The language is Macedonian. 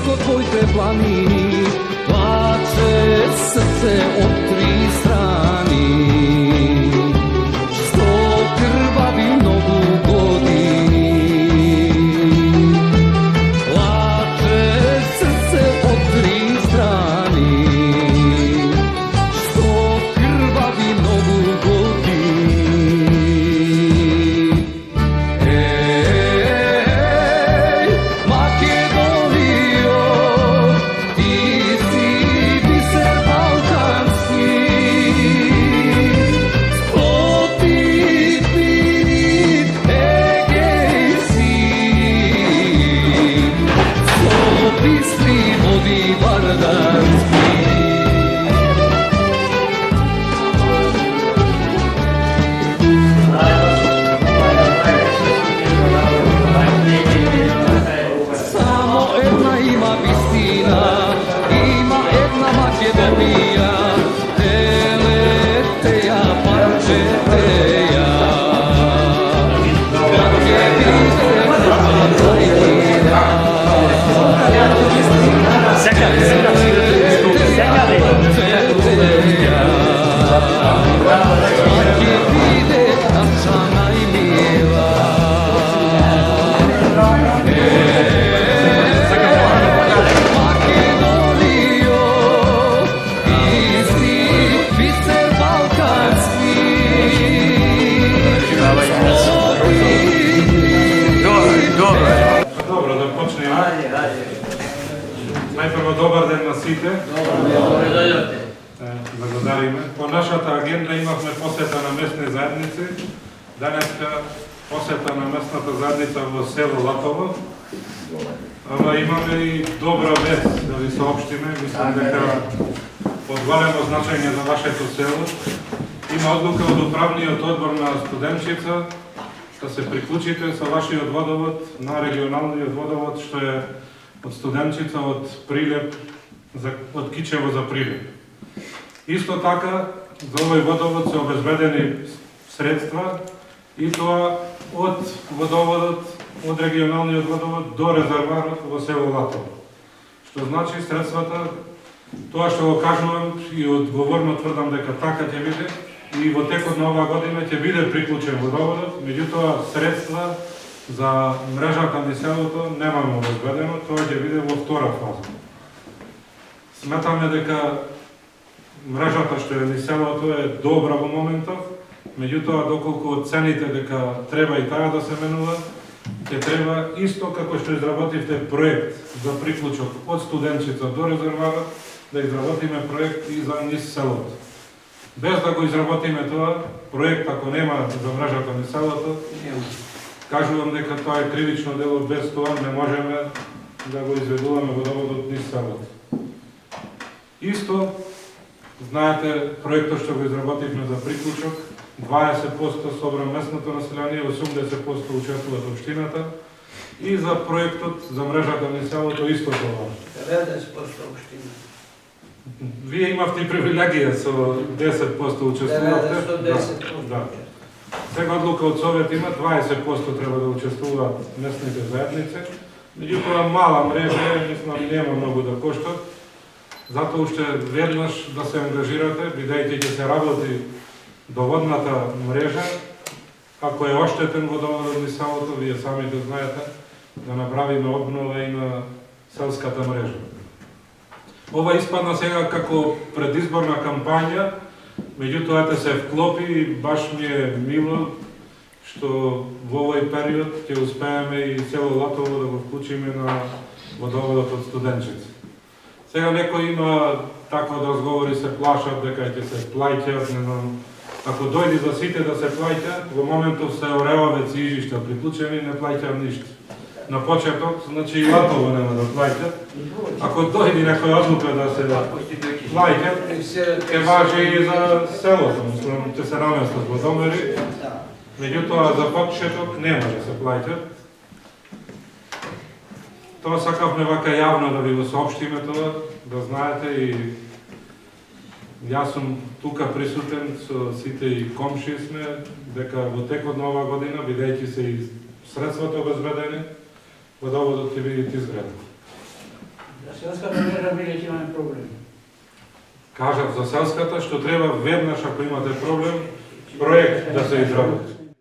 нико твоите планини, плаче срце од три страни. Сто крвави многу години, плаче срце од три страни. Сто крвави многу години. Најпрво добар ден на сите. Благодариме. По нашата агенда имавме посета на местни заедници. Денеска посета на местната заедница во село Латово. Ама имаме и добра вест да ви соопштиме. Мислам дека од големо значење за вашето село. Има одлука од управниот одбор на Студенчица да се приклучите со вашиот водовод на регионалниот водовод што е од Студенчица, од Прилеп, од Кичево за Прилеп. Исто така, за овој водовод се обезбедени средства и тоа од водоводот, од регионалниот водовод до резерварот во село Латово. Што значи средствата, тоа што го кажувам и одговорно тврдам дека така ќе биде, и во текот на оваа година ќе биде приклучен водоводот, меѓутоа средства за мрежата на селото немаме обезбедено, тоа ќе биде во втора фаза. Сметаме дека мрежата што е на селото е добра во моментов, меѓутоа доколку оцените дека треба и таа да се менува, ќе треба исто како што изработивте проект за приклучок од Студенчица до резерварот, да изработиме проект и за низ селото. Без да го изработиме тоа, проект ако нема за мрежата на селото, кажувам дека тоа е кривично дело, без тоа не можеме да го изведуваме водоводот низ селото. Исто, знаете, проектот што го изработивме за приклучок, 20% собра местното население, 80% учествуват општината, и за проектот за мрежата на селото исто тоа. 90% општина. Вие имавте и привилегија со 10% учествувавте. 90%. Да. Сега одлука од Совет има 20% треба да учествуваат местните заедници. Меѓутоа мала мрежа, мислам, нема многу да коштат. Затоа уште веднаш да се ангажирате, бидејќи ќе се работи доводната мрежа. Ако е оштетен водоводот низ селото, вие сами да знаете, да направиме обнова и на селската мрежа. Ова испадна сега како предизборна кампања, меѓутоа ете се вклопи и баш ми е мило што во овој период ќе успееме и село Латово да го вклучиме на водоводот од Студенчица. Сега некој има такво да разговори, се плашат дека ќе се плаќаат, не знам. Ако дојди за сите да се плаќа, во моментов се Ореловец и Ижишта приклучени, не плаќаат ништо. На почеток, значи и Латово нема да плаќа. Ако дојди некој одлука да се плаќа, ќе важи и за селото, мислам, ќе се наместат во домери. Меѓутоа за почеток нема да се плаќа. Тоа сакавме вака јавно да ви го соопштиме тоа, да знаете, и јас сум тука присутен со сите и комши сме, дека во текот на оваа година, бидејќи се и средствата обезбедени, водоводот ќе биде изграден. За селската мрежа ми имаме проблем. Кажат за селската, што треба веднаш ако имате проблем, проект да се изработи.